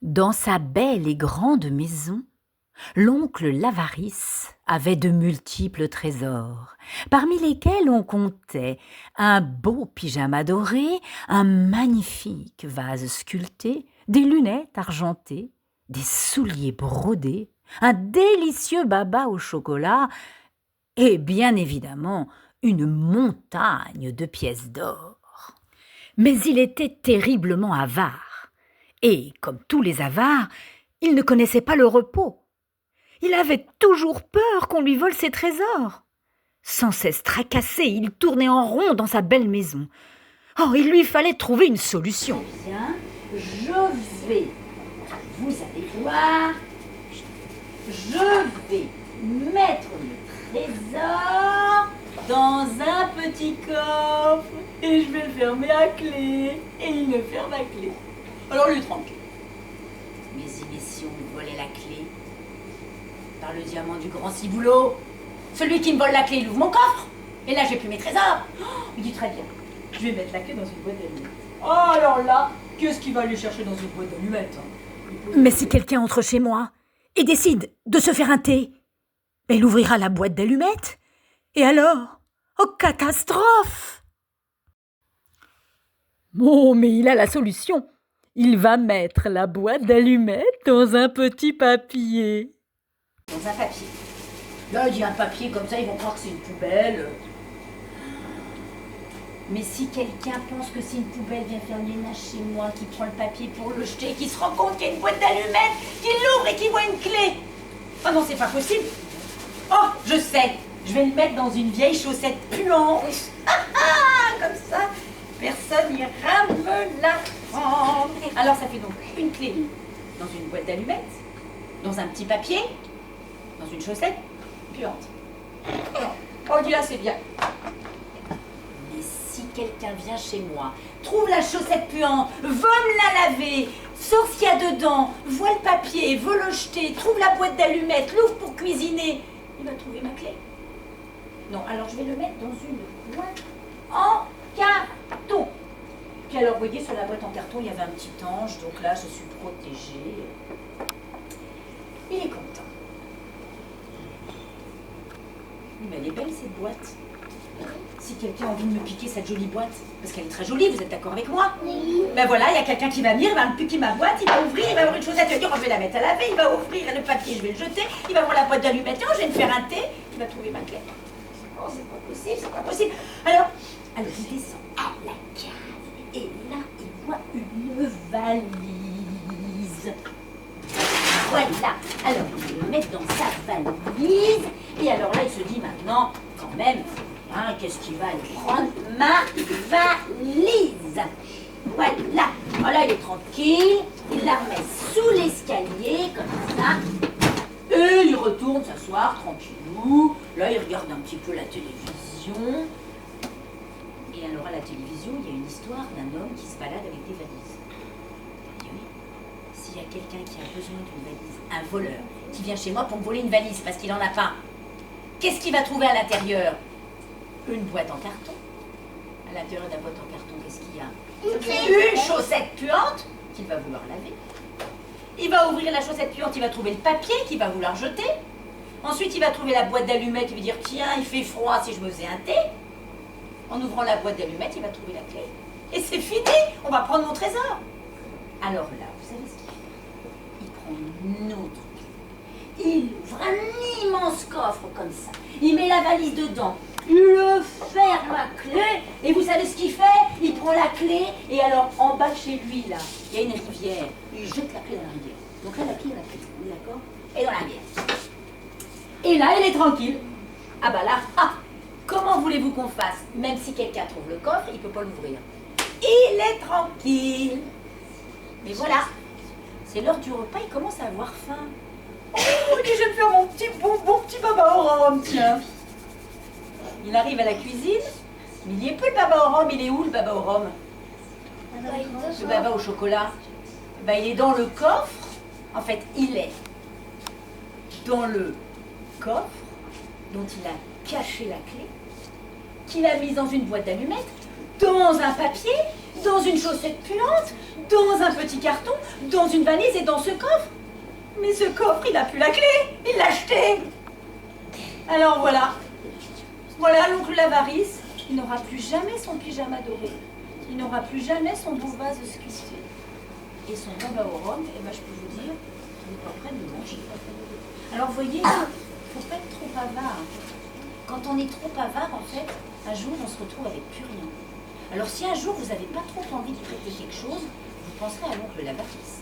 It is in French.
Dans sa belle et grande maison, l'oncle l'avarice avait de multiples trésors, parmi lesquels on comptait un beau pyjama doré, un magnifique vase sculpté, des lunettes argentées, des souliers brodés, un délicieux baba au chocolat et bien évidemment une montagne de pièces d'or. Mais il était terriblement avare, et, comme tous les avares, il ne connaissait pas le repos. Il avait toujours peur qu'on lui vole ses trésors. Sans cesse tracassé, il tournait en rond dans sa belle maison. Oh, il lui fallait trouver une solution. Bien, je vais, vous allez voir, je vais mettre le trésor dans un petit coffre et je vais le fermer à clé. Et il le ferme à clé. Alors lui tranquille. Mais si on me volait la clé par le diamant du grand ciboulot, celui qui me vole la clé, il ouvre mon coffre. Et là, j'ai plus mes trésors. Oh, il dit très bien. Je vais mettre la clé dans une boîte d'allumettes. Oh, alors là, qu'est-ce qu'il va aller chercher dans une boîte d'allumettes? Mais si quelqu'un entre chez moi et décide de se faire un thé, elle ouvrira la boîte d'allumettes. Et alors? Oh, catastrophe! Oh, mais il a la solution. Il va mettre la boîte d'allumettes dans un petit papier. Dans un papier. Là, il y a un papier comme ça, ils vont croire que c'est une poubelle. Mais si quelqu'un pense que c'est une poubelle, vient faire le ménage chez moi, qui prend le papier pour le jeter, qui se rend compte qu'il y a une boîte d'allumettes, qui l'ouvre et qui voit une clé. Ah non, c'est pas possible. Oh, je sais. Je vais le mettre dans une vieille chaussette puante. Comme ça, personne n'ira me la prendre. Alors ça fait donc une clé dans une boîte d'allumettes, dans un petit papier, dans une chaussette puante. Oh, dis là, c'est bien. Mais si quelqu'un vient chez moi, trouve la chaussette puante, veut me la laver, sort ce qu'il y a dedans, voit le papier, veut le jeter, trouve la boîte d'allumettes, l'ouvre pour cuisiner, il va trouver ma clé. Non, alors je vais le mettre dans une boîte en carton. Puis alors, vous voyez, sur la boîte en carton, il y avait un petit ange, donc là, je suis protégée. Il est content. Mais elle est belle, cette boîte. Si quelqu'un a envie de me piquer cette jolie boîte, parce qu'elle est très jolie, vous êtes d'accord avec moi? Oui. Ben voilà, il y a quelqu'un qui va venir, il va me piquer ma boîte, il va ouvrir, il va ouvrir une chaussette, il va dire, oh, je vais la mettre à laver, il va ouvrir le papier, je vais le jeter, il va voir la boîte d'allumettes, oh, je vais me faire un thé, il va trouver ma clé. Oh, c'est pas possible, c'est pas possible. Alors il descend à la cave, et là, il voit une valise. Voilà, alors il va le mettre dans sa valise, et alors là, il se dit maintenant, quand même, hein, qu'est-ce qu'il va aller prendre? Ma valise. Voilà. Oh là, il est tranquille. Il la remet sous l'escalier, comme ça. Et il retourne s'asseoir tranquillou. Là, il regarde un petit peu la télévision. Et alors, à la télévision, il y a une histoire d'un homme qui se balade avec des valises. Et oui, s'il y a quelqu'un qui a besoin d'une valise, un voleur, qui vient chez moi pour me voler une valise parce qu'il n'en a pas, qu'est-ce qu'il va trouver à l'intérieur? Une boîte en carton. À l'intérieur de la boîte en carton, qu'est-ce qu'il y a? Une chaussette puante qu'il va vouloir laver. Il va ouvrir la chaussette puante, il va trouver le papier qu'il va vouloir jeter. Ensuite, il va trouver la boîte d'allumettes, il va dire, tiens, il fait froid si je me faisais un thé. En ouvrant la boîte d'allumettes, il va trouver la clé. Et c'est fini, on va prendre mon trésor. Alors là, vous savez ce qu'il fait? Il prend une autre clé. Il ouvre un immense coffre comme ça. Il met la valise dedans. Il le ferme à clé. Et vous savez ce qu'il fait? Il prend la clé. Et alors, en bas de chez lui, là, il y a une rivière. Il jette la clé dans la rivière. Donc là, la clé, on est d'accord? Et dans la rivière. Et là, il est tranquille. Ah bah là, comment voulez-vous qu'on fasse? Même si quelqu'un trouve le coffre, il ne peut pas l'ouvrir. Il est tranquille. Mais voilà, c'est l'heure du repas, il commence à avoir faim. Oh, je vais me faire mon petit baba au rhum, tiens. Il arrive à la cuisine, mais il n'y est plus le baba au rhum, il est où le baba au rhum? Le baba au chocolat. Ben, il est dans le coffre. En fait, il est dans le coffre dont il a caché la clé, qu'il a mise dans une boîte d'allumettes, dans un papier, dans une chaussette puante, dans un petit carton, dans une valise et dans ce coffre. Mais ce coffre, il n'a plus la clé, il l'a jeté. Alors voilà, voilà l'oncle l'avarice, il n'aura plus jamais son pyjama doré, il n'aura plus jamais son beau vase sculpté. Et son baba au rhum, eh ben, je peux vous dire, il n'est pas prêt de le manger. Alors vous voyez, il ne faut pas être trop avare. Quand on est trop avare, en fait, un jour, on se retrouve avec plus rien. Alors si un jour, vous n'avez pas trop envie de prêter quelque chose, vous penserez à l'oncle l'avarice.